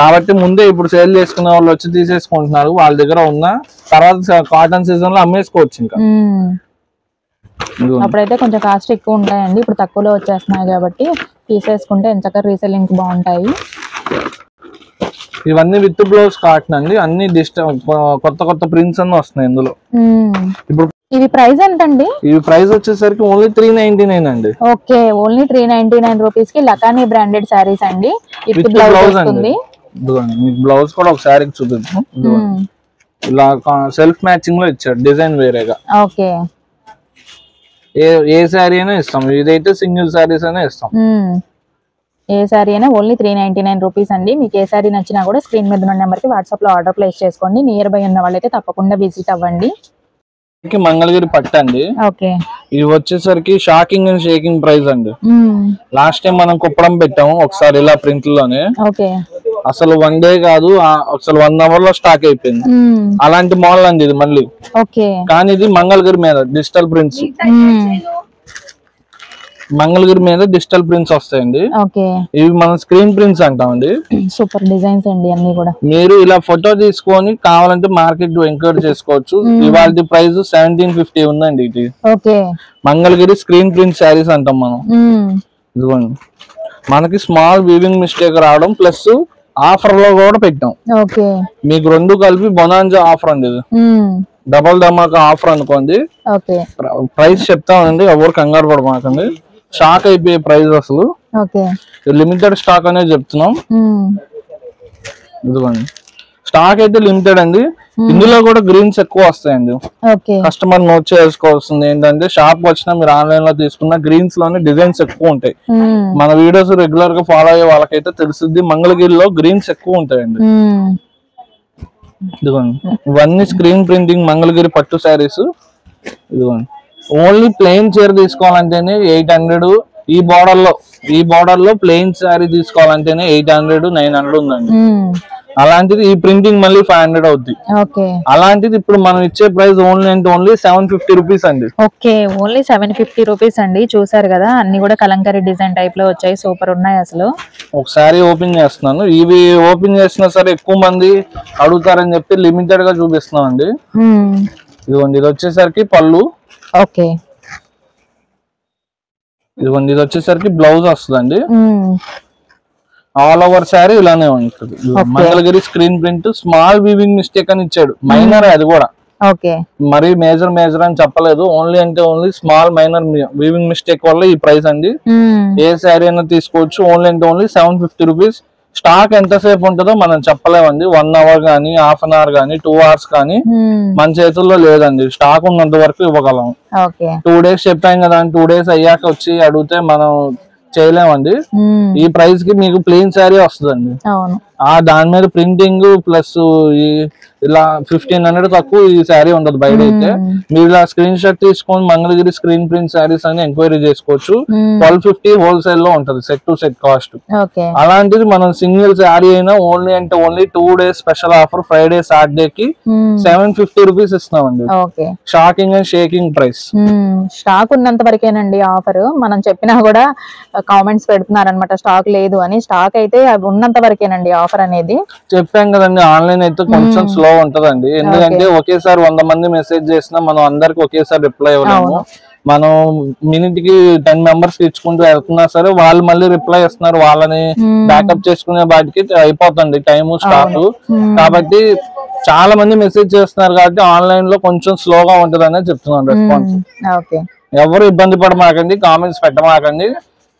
కాబట్టి ముందే ఇప్పుడు సేల్ చేసుకునే వాళ్ళు వచ్చి తీసేసుకుంటున్నారు. వాళ్ళ దగ్గర ఉన్న తర్వాత కాటన్ సీజన్ లో అమ్మేసుకోవచ్చు. ఇంకా అప్పుడైతే కొంచెం కాస్ట్ ఎక్కువ ఉంటాయండి, ఇప్పుడు తక్కువలో వచ్చేస్తున్నాయి కాబట్టి తీసేసుకుంటే ఎంచక్క రీసెల్లింగ్ బాగుంటాయి. ఇవన్నీ విత్ బ్లౌజ్ కాటన్ అండి, అన్ని కొత్త ప్రింట్స్ అన్ని వస్తున్నాయి ఇందులో. ఇప్పుడు ఇవి ప్రైస్ ఎంతండి? ఇవి ప్రైస్ వచ్చేసరికి ఓన్లీ 399 అండి. ఓన్లీ 399 రూపీస్ కి లకానీ బ్రాండెడ్ సారీస్ అండి. విత్ బ్లౌజ్ అండి. బ్లౌజ్ కూడా ఒక సారీకి చూపిద్దాం. ఇలా సెల్ఫ్ మ్యాచింగ్ లో ఇచ్చాడు, డిజైన్ వేరేగా. ఏ సారీ అయినా ఇస్తాం, ఇదైతే సింగిల్ సారీస్ అయినా ఇస్తాం. ఏ సారీ అయినా ఓన్లీ 399 రూపీస్ అండి. మీకు ఏ సారీ నచ్చినా కూడా స్క్రీన్ మీద ఉన్న నెంబర్ కి వాట్సాప్ లో ఆర్డర్ ప్లేస్ చేసుకోండి. నియర్ బై ఉన్న వాళ్ళైతే తప్పకుండా విజిట్ అవ్వండి. మంగళగిరి పట్టు అండి. ఓకే. ఇవి వచ్చేసరికి షాకింగ్ అండ్ షేకింగ్ ప్రైస్ అండి. లాస్ట్ టైం మనం కుప్పడం పెట్టాము ఒకసారి ఇలా ప్రింట్ లోనే. ఓకే. అసలు 1 డే కాదు, అసలు 1 hour లో స్టాక్ అయిపోయింది. అలాంటి మోడల్ అండి ఇది మళ్ళీ. ఓకే. కానీ ఇది మంగళగిరి మీద డిజిటల్ ప్రింట్స్. మంగళగిరి మీద డిజిటల్ ప్రింట్స్ వస్తాయండి. ఇవి మనం స్క్రీన్ ప్రింట్స్ అంటామండి. సూపర్ డిజైన్స్ అండి అన్ని కూడా. మీరు ఇలా ఫోటో తీసుకొని కావాలంటే మార్కెట్ ఎంక్వైరీ చేసుకోవచ్చు. ఇవాళ ప్రైస్ 1750 ఉందండి ఇది. మంగళగిరి స్క్రీన్ ప్రింట్ శారీస్ అంటాం మనం. ఇదిగోండి, మనకి స్మాల్ వీవింగ్ మిస్టేక్ రావడం ప్లస్ ఆఫర్ లో కూడా పెట్టాం. మీకు 2 కలిపి బొనాంజా ఆఫర్ అండి ఇది. డబల్ ధమాకా ఆఫర్ అనుకోండి. ప్రైస్ చెప్తామండి, ఎవరు కంగారు పడమాకండి. షాక్ అయిపోయే ప్రైస్ అసలు. లిమిటెడ్ స్టాక్ అనేది చెప్తున్నాం. ఇదిగోండి, స్టాక్ అయితే లిమిటెడ్ అండి. ఇందులో కూడా గ్రీన్స్ ఎక్కువ వస్తాయండి. కస్టమర్ నోట్ చేసుకోవాల్సింది ఏంటంటే షాప్ వచ్చినా మీరు ఆన్లైన్ లో తీసుకున్న గ్రీన్స్ లోనే డిజైన్స్ ఎక్కువ ఉంటాయి. మన వీడియోస్ రెగ్యులర్ గా ఫాలో అయ్యే వాళ్ళకైతే తెలుస్తుంది, మంగళగిరిలో గ్రీన్స్ ఎక్కువ ఉంటాయండి. ఇదిగోండి, ఇవన్నీ స్క్రీన్ ప్రింటింగ్ మంగళగిరి పట్టు శారీస్. ఇదిగోండి, ఓన్లీ ప్లెయిన్ చీర తీసుకోవాలంటేనే 800. ఈ బోర్డర్ లో ప్లెయిన్ శారీ తీసుకోవాలంటేనే 800, 900 ఉందండి. అలాంటిది ఈ ప్రింటింగ్ మళ్ళీ 500 అవుద్ది. అలాంటిది ఇప్పుడు మనం ఇచ్చే ప్రైస్ ఓన్లీ అంటే ఓన్లీ 750 రూపీస్ అండి. ఓన్లీ 750 రూపీస్ అండి. చూసారు కదా, అన్ని కూడా కలంకారీ డిజైన్ టైప్ లో వచ్చాయి. సూపర్ ఉన్నాయి అసలు. ఒకసారి ఓపెన్ చేస్తున్నాను. ఇవి ఓపెన్ చేసినా సరే ఎక్కువ మంది అడుగుతారని చెప్పి లిమిటెడ్ గా చూపిస్తున్నాం అండి. ఇదిగోండి, ఇది వచ్చేసరికి పళ్ళు. ఇదిగోండి, ఇది వచ్చేసరికి బ్లౌజ్ వస్తుందండి. ఆల్ ఓవర్ శారీ ఇలానే ఉంటుంది. Mangalagiri screen print small weaving mistake అని ఇచ్చాడు. మైనర్ అది కూడా, మరి మేజర్ అని చెప్పలేదు. ఓన్లీ అంటే only small minor weaving mistake వల్ల ఈ ప్రైస్ అండి. ఏ శారీ అయినా తీసుకోవచ్చు. ఓన్లీ అంటే ఓన్లీ 750 రూపీస్. స్టాక్ ఎంతసేపు ఉంటుందో మనం చెప్పలేమండి. 1 hour కానీ, హాఫ్ అన్ అవర్ కానీ, 2 hours కానీ మన చేతుల్లో లేదండి. స్టాక్ ఉన్నంత వరకు ఇవ్వగలం. 2 days చెప్పాం కదా, 2 days అయ్యాక వచ్చి అడిగితే మనం చేయలేమండి. ఈ ప్రైస్ కి మీకు ప్లెయిన్ శారీ వస్తుందండి. దాని మీద ప్రింటింగ్ ప్లస్ ఇలా 1500 తక్కువ ఈ శారీ ఉండదు బయట అయితే. మీరు ఇలా స్క్రీన్ షాట్ తీసుకొని మంగళగిరి స్క్రీన్ ప్రింట్ శారీస్ అని ఎంక్వైరీ చేసుకోవచ్చు. 1250 హోల్సేల్ లో ఉంటది సెట్ టు సెట్ కాస్ట్. అలాంటిది మనం సింగిల్ శారీ అయినా ఓన్లీ అంటే only 2 days special offer Friday Saturday కి 750 రూపీస్ ఇస్తున్నామండి. Shocking and shaking price. Stock ఉన్నంత వరకేనండి ఆఫర్. మనం చెప్పినా కూడా కామెంట్స్ పెడుతున్నారు అనమాట స్టాక్ లేదు అని. స్టాక్ అయితే ఉన్నంత వరకేనండి ఆఫర్ అనేది. చెప్పాం కదండి, ఆన్లైన్ అయితే కొంచెం స్లో ఉంటదండి. ఎందుకంటే ఒకేసారి 100 మంది మెసేజ్ చేసినా మనం అందరికి ఒకేసారి రిప్లై ఇవ్వలేము. మనం మినిట్ కి 10 మెంబర్స్ ఇచ్చుకుంటూ వెళ్తున్నా సరే వాళ్ళు మళ్ళీ రిప్లై ఇస్తున్నారు. వాళ్ళని బ్యాకప్ చేసుకునే వాటికి అయిపోతుంది టైం స్టాక్. కాబట్టి చాలా మంది మెసేజ్ చేస్తున్నారు కాబట్టి ఆన్లైన్ లో కొంచెం స్లోగా ఉంటది అనేది చెప్తున్నాను రెస్పాన్స్. ఎవరు ఇబ్బంది పడమాకండి, కామెంట్స్ పెట్టమాకండి.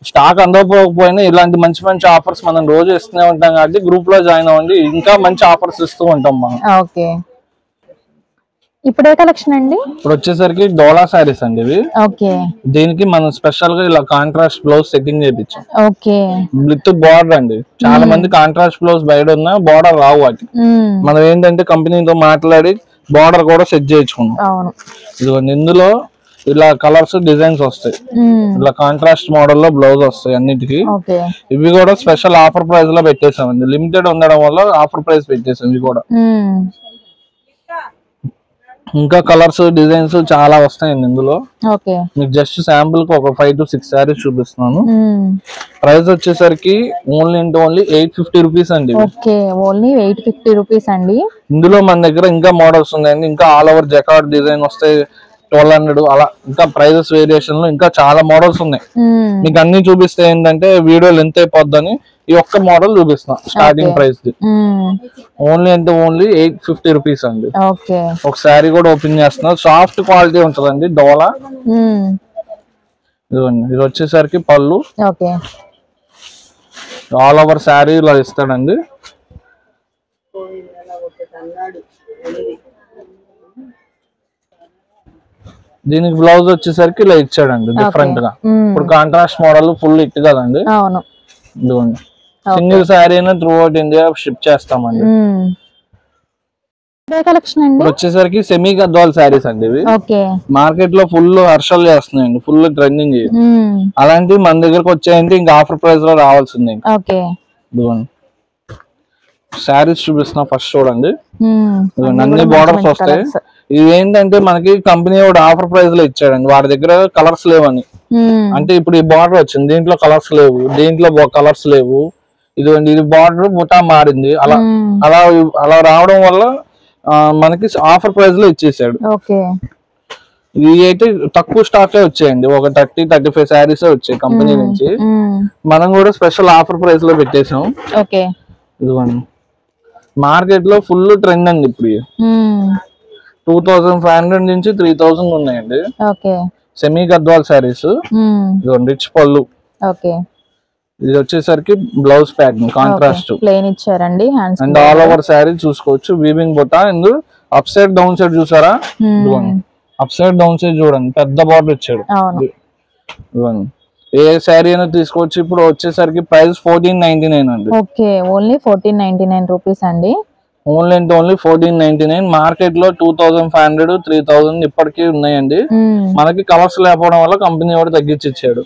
స్టాక్ అందకపోకపోయినా ఇలాంటి మంచి మంచి ఆఫర్స్ మనం రోజు ఇస్తూనే ఉంటాం కాబట్టి గ్రూప్ లో జాయిన్ అవ్వండి. ఇంకా మంచి ఆఫర్స్ ఇస్తూ ఉంటాం మనం. ఇప్పుడే కలెక్షన్ అండి. ఇప్పుడు వచ్చేసరికి డోలా శారీస్ అండి ఇవి. దీనికి మనం స్పెషల్ గా ఇలా కాంట్రాస్ట్ బ్లౌజ్ సెట్టింగ్ చేయించాం. విత్ బార్డర్ అండి. చాలా మంది కాంట్రాస్ట్ బ్లౌజ్ బయట ఉన్న బార్డర్ రావు వాటి. మనం ఏంటంటే కంపెనీతో మాట్లాడి బార్డర్ కూడా సెట్ చేయించుకున్నాం. ఇదిగోండి, ఇందులో ఇలా కలర్స్ డిజైన్స్ వస్తాయి. ఇలా కాంట్రాస్ట్ మోడల్ లో బ్లౌజ్ వస్తాయి అన్నిటికీ. ఇవి కూడా స్పెషల్ ఆఫర్ ప్రైస్ లో పెట్టేసామండి. లిమిటెడ్ ఉండడం వల్ల ఆఫర్ ప్రైస్ పెట్టేసాం ఇవి కూడా. ఇంకా కలర్స్ డిజైన్స్ చాలా వస్తాయండి ఇందులో. మీకు జస్ట్ శాంపుల్ కి ఒక 5 to 6 శారీస్ చూపిస్తున్నాను. ప్రైస్ వచ్చేసరికి ఓన్లీ అంటే ఓన్లీ 850 రూపీస్ అండి. ఓన్లీ 850 రూపీస్ అండి. ఇందులో మన దగ్గర ఇంకా మోడల్స్ ఉన్నాయండి. ఇంకా ఆల్ ఓవర్ జకార్డ్ డిజైన్ వస్తాయి 1200 అలా. ఇంకా ప్రైజెస్ వేరియేషన్ లో ఇంకా చాలా మోడల్స్ ఉన్నాయి. మీకు అన్ని చూపిస్తే ఏంటంటే వీడియో లెంత్ అయిపోద్దని ఈ ఒక్క మోడల్ చూపిస్తున్నా. స్టార్టింగ్ ప్రైస్ ది ఓన్లీ అంటే ఓన్లీ 850 రూపీస్ అండి. ఒక శారీ కూడా ఓపెన్ చేస్తున్నా. సాఫ్ట్ క్వాలిటీ ఉంటదండి డోలా. ఇదిగోండి, ఇది వచ్చేసరికి పళ్ళు. ఆల్ ఓవర్ శారీ ఇలా ఇస్తాడండి. దీనికి బ్లౌజ్ వచ్చేసరికి ఇలా ఇచ్చాడండి డిఫరెంట్ గా. ఇప్పుడు కాంట్రాస్ట్ మోడల్ ఫుల్ ఇట్ కదండి. ఇదిగోండి, సింగిల్ శారీ అయినా త్రూ అవుట్ ఇండియా షిప్ చేస్తామండి. కలెక్షన్ అండి ఇప్పుడు వచ్చేసరికి సెమీ గద్వాల్ శారీస్ అండి ఇవి. ఓకే మార్కెట్ లో ఫుల్ హర్షాలు చేస్తున్నాయండి, ఫుల్ ట్రెండింగ్. అలాంటివి మన దగ్గరకు వచ్చాయంటే ఇంకా ఆఫర్ ప్రైస్ లో రావాల్సిందే. ఓకే శారీస్ చూపిస్తున్నా, ఫస్ట్ చూడండి. అన్ని బార్డర్స్ వస్తాయి. ఇవి ఏంటంటే మనకి కంపెనీ వాడు ఆఫర్ ప్రైస్ లో ఇచ్చాడండి, వాడి దగ్గర కలర్స్ లేవని. అంటే ఇప్పుడు ఈ బార్డర్ వచ్చింది, దీంట్లో కలర్స్ లేవు, దీంట్లో కలర్స్ లేవు. ఇదిగోండి, ఇది బార్డర్ బుటా మారింది. అలా అలా అలా రావడం వల్ల మనకి ఆఫర్ ప్రైస్ లో ఇచ్చేసాడు. ఇవి అయితే తక్కువ స్టాకే వచ్చాయండి, ఒక 30-35 శారీస్ వచ్చాయి కంపెనీ నుంచి. మనం కూడా స్పెషల్ ఆఫర్ ప్రైస్ లో పెట్టేసాం. ఇదిగోండి, మార్కెట్ లో ఫుల్ ట్రెండ్ అండి ఇప్పుడు. 2500 నుంచి 3000 ఉన్నాయండి సెమీ గద్వాల్ శారీస్. ఇదిగోండి, రిచ్ పళ్ళు. ఇది వచ్చేసరికి బ్లౌజ్ ప్యాటర్న్ కాంట్రాస్ట్ ప్లెయిన్ ఇచ్చారండి. అండ్ ఆల్ ఓవర్ శారీ చూసుకోవచ్చు. వీవింగ్ బొటా and up side down side చూసారా, అప్ సైడ్ డౌన్ సైడ్ చూడండి, పెద్ద బార్డర్ ఇచ్చాడు. ఏ శారీ అయినా తీసుకోవచ్చు. ఇప్పుడు వచ్చేసరికి ప్రైస్ 1499 అండి. ఓన్లీ 1499 రూపీస్ అండి. ఓన్లీ అంటే ఓన్లీ 1499. మార్కెట్ లో 2500, 3000 ఇప్పటికీ ఉన్నాయండి. మనకి కలర్స్ లేకపోవడం వల్ల కంపెనీ కూడా తగ్గించి ఇచ్చాడు.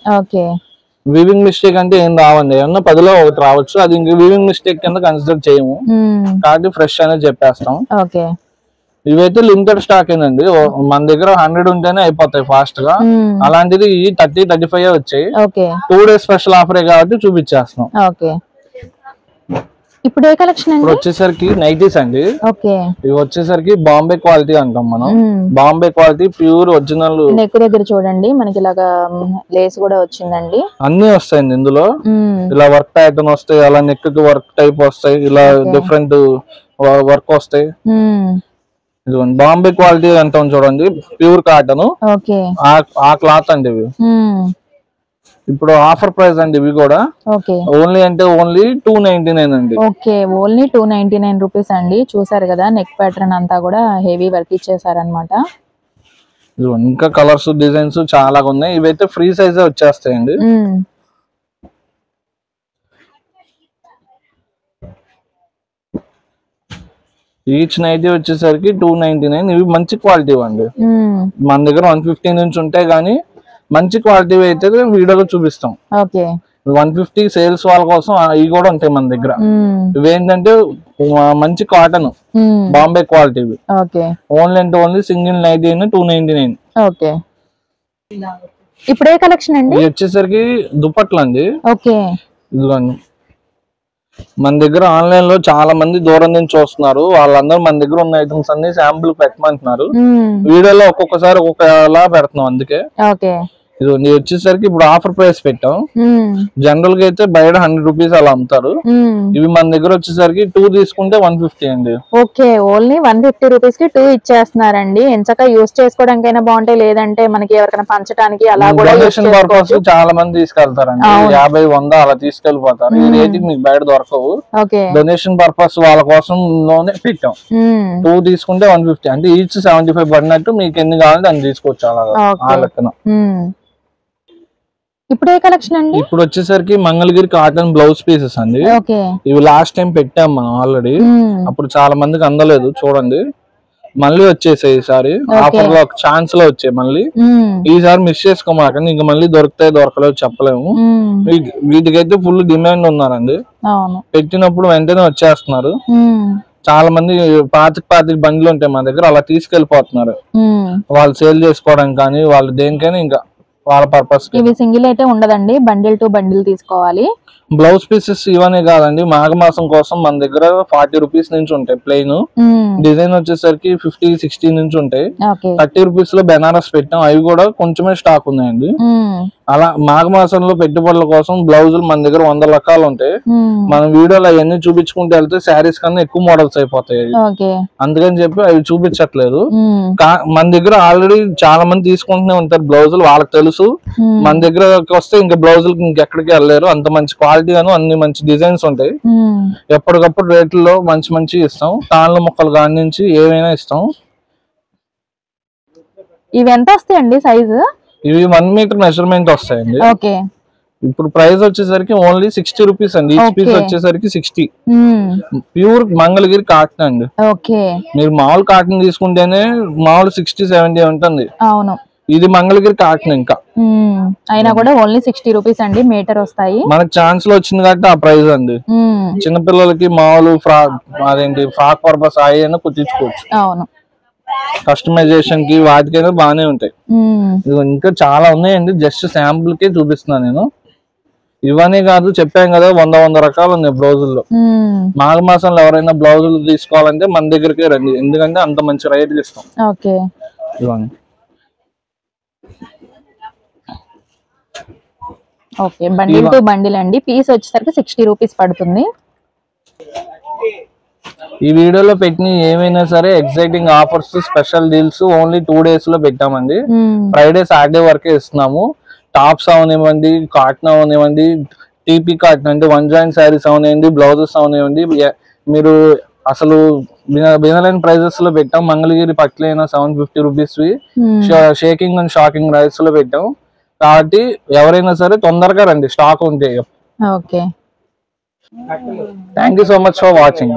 వీవింగ్ మిస్టేక్ అంటే ఏం రావండి, ఏమన్నా 10లో ఒకటి రావచ్చు, అది ఇంక వీవింగ్ మిస్టేక్ కింద కన్సిడర్ చేయము కాబట్టి ఫ్రెష్ అనేది చెప్పేస్తాం. ఇవైతే లిమిటెడ్ స్టాక్ ఏనండి, మన దగ్గర 100 ఉంటేనే అయిపోతాయి ఫాస్ట్ గా. అలాంటిది 30-35 వచ్చాయి. 2 days స్పెషల్ ఆఫరే కాబట్టి చూపించేస్తాం. ఇప్పుడు ఏ కలెక్షన్ ఇప్పుడు వచ్చేసరికి నైటీస్ అండి. ఇవి వచ్చేసరికి బాంబే క్వాలిటీ అంటాం మనం. Bombay quality pure original. Neck దగ్గర చూడండి, మనకి ఇలాగా లేస్ కూడా వచ్చిందండి. అన్ని వస్తాయండి ఇందులో. ఇలా వర్క్ ప్యాటర్న్ వస్తాయి, అలా నెక్ కి వర్క్ టైప్ వస్తాయి, ఇలా డిఫరెంట్ వర్క్ వస్తాయి. ఇదిగోండి, బాంబే క్వాలిటీ అంటాం చూడండి, ప్యూర్ కాటన్. ఆ క్లాత్ అండి ఇవి. ఇప్పుడు ఆఫర్ ప్రైస్ అండి ఇవి కూడా. ఓన్లీ అంటే ఓన్లీ 299 అండి. ఓన్లీ 299 రూపీస్ అండి. చూసారు కదా, నెక్ ప్యాటర్న్ అంతా కూడా హెవీ వర్క్ ఇచ్చేసారనమాట. ఇంకా కలర్స్ డిజైన్స్ చాలా ఉన్నాయి. ఇవైతే ఫ్రీ సైజ్ వచ్చేస్తాయండి. ఈచ్ నైటీ వచ్చేసరికి 299. ఇవి మంచి క్వాలిటీ అండి, మన దగ్గర 150 నుంచి ఉంటాయి కానీ మంచి క్వాలిటీ అయితే వీడియోలో చూపిస్తాం. 150 సేల్స్ వాళ్ళ కోసం ఇవి కూడా ఉంటాయి మన దగ్గర. ఇవేంటంటే మంచి కాటన్ బాంబే క్వాలిటీ. ఓన్లీ అంటే ఓన్లీ సింగిల్ నైటీ 299. ఇప్పుడే కలెక్షన్ అండి. ఇది వచ్చేసరికి దుప్పట్లు అండి. ఇదిగోండి, మన దగ్గర ఆన్లైన్ లో చాలా మంది దూరం నుంచి వస్తున్నారు, వాళ్ళందరూ మన దగ్గర ఉన్న ఐటమ్స్ అన్ని శాంపుల్ పెట్టమంటున్నారు. వీడియోలో ఒక్కొక్కసారి ఒక్కొక్కలా పెడుతున్నాం. అందుకే ఇది వచ్చేసరికి ఇప్పుడు ఆఫర్ ప్రైస్ పెట్టాం. జనరల్ గా అయితే బయట 100 రూపీస్ అలా అమ్ముతారు. ఇవి మన దగ్గర వచ్చేసరికి 2 తీసుకుంటే 150 అండి. ఓన్లీ 150 రూపీస్ కి 2 ఇచ్చేస్తున్నారండి. ఎంచక యూస్ చేసుకోవడానికైనా బాగుంటాయి, లేదంటే మనకి ఎవరికైనా పంచడానికి అలా కూడా పర్పస్ చాలా మంది తీసుకెళ్తారండి. 50-100 అలా తీసుకెళ్లిపోతారు. ఈ రేటింగ్ మీకు బయట దొరకవు. డొనేషన్ పర్పస్ వాళ్ళ కోసం లోనే పెట్టాం. 2 తీసుకుంటే 150 అంటే ఈచ్ 75 పడినట్టు మీకు ఎన్ని కావాలంటే అన్ని తీసుకోవచ్చు. అలా లెక్కన. ఇప్పుడే కలెక్షన్ అండి. ఇప్పుడు వచ్చేసరికి మంగళగిరి కాటన్ బ్లౌజ్ పీసెస్ అండి. ఇవి లాస్ట్ టైం పెట్టాం మనం ఆల్రెడీ, అప్పుడు చాలా మందికి అందలేదు. చూడండి, మళ్ళీ వచ్చేసాయి ఈసారి ఆఫర్ లో, ఛాన్స్ లో వచ్చాయి మళ్ళీ. ఈసారి మిస్ చేసుకోమాకండి, ఇంకా మళ్ళీ దొరుకుతాయి దొరకలేదు చెప్పలేము. వీటికైతే ఫుల్ డిమాండ్ ఉన్నారండి, పెట్టినప్పుడు వెంటనే వచ్చేస్తున్నారు. చాలా మంది 25 బండ్లు ఉంటాయి మన దగ్గర, అలా తీసుకెళ్లిపోతున్నారు వాళ్ళు సేల్ చేసుకోవడానికి కానీ వాళ్ళు దేనికైనా ఇంకా వాళ్ళ పర్పస్. ఇవి సింగిల్ అయితే ఉండదండి, బండిల్ టు బండిల్ తీసుకోవాలి. బ్లౌజ్ పీసెస్ ఇవనే కాదండి, మాఘమాసం కోసం మన దగ్గర 40 రూపీస్ నుంచి ఉంటాయి ప్లెయిన్. డిజైన్ వచ్చేసరికి 50-60 నుంచి ఉంటాయి. 30 రూపీస్ లో బెనారస్ పెట్టాం, అవి కూడా కొంచెమే స్టాక్ ఉన్నాయండి. అలా మాఘమాసంలో పెట్టుబడుల కోసం బ్లౌజులు మన దగ్గర 100 రకాలు ఉంటాయి. మనం వీడియోలో అవన్నీ చూపించుకుంటూ వెళ్తే శారీస్ కన్నా ఎక్కువ మోడల్స్ అయిపోతాయి. అందుకని చెప్పి అవి చూపించట్లేదు. మన దగ్గర ఆల్రెడీ చాలా మంది తీసుకుంటూనే ఉంటారు బ్లౌజులు, వాళ్ళకి తెలుసు. మన దగ్గరకి వస్తే ఇంకా బ్లౌజులకి ఇంకెక్కడికి వెళ్ళలేరు, అంత మంచి క్వాలిటీ గాను అన్ని మంచి డిజైన్స్ ఉంటాయి. ఎప్పటికప్పుడు రేట్లలో మంచి మంచి ఇస్తాం. తాళ్ళ మొక్కలు కాడి నుంచి ఏమైనా ఇస్తాం. ఇవి ఎంత వస్తాయండి సైజు? ఇవి 1 మీటర్ మెజర్మెంట్ వస్తాయండి. ఇప్పుడు ప్రైస్ వచ్చేసరికి ఓన్లీ 60 రూపీస్ అండి. ఈచ్ పీస్ వచ్చేసరికి 60. ప్యూర్ మంగళగిరి కాటన్ అండి. మీరు మామూలు కాటన్ తీసుకుంటేనే మామూలు 60-70 ఉంటుంది. అవును, ఇది మంగళగిరి కాటన్ ఇంకా అయినా కూడా ఓన్లీ 60 రూపీస్ అండి మీటర్ వస్తాయి. మనకు ఛాన్స్ లో వచ్చింది కాబట్టి ఆ ప్రైస్ అండి. చిన్నపిల్లలకి మామూలు ఫ్రాక్ పర్పస్ అయినా కుట్టించుకోవచ్చు. అవును, కస్టమైజేషన్ కి వాటికైనా బాగానే ఉంటాయి. ఇంకా చాలా ఉన్నాయండి, జస్ట్ శాంపుల్ కే చూపిస్తున్నాను నేను. ఇవన్నీ కాదు, చెప్పాం కదా 100 రకాలు ఉన్నాయి బ్లౌజుల్లో. మాఘమాసంలో ఎవరైనా బ్లౌజులు తీసుకోవాలంటే మన దగ్గరికే రండి, ఎందుకంటే అంత మంచి రేట్లు ఇస్తాం. ఇవన్నీ బండిల్ టు బండిల్ అండి. పీస్ వచ్చేసరికి 60 రూపీస్ పడుతుంది. ఈ వీడియోలో పెట్టిన ఏమైనా సరే exciting offers, special deals only 2 days లో పెట్టామండి. ఫ్రైడే సాటర్డే వరకే ఇస్తున్నాము. టాప్స్ అవనివ్వండి, కాటన్ అవనివ్వండి, టీపీ కాటన్ అంటే 1 joint శారీస్ అవనివ్వండి, బ్లౌజెస్ అవనివ్వండి, మీరు అసలు వినలేని ప్రైజెస్ లో పెట్టాం. మంగళగిరి పట్లైన 750 rupees shaking and shocking price లో పెట్టాం. కాబట్టి ఎవరైనా సరే తొందరగా రండి, స్టాక్ ఉంటే. Okay, thank you so much for watching.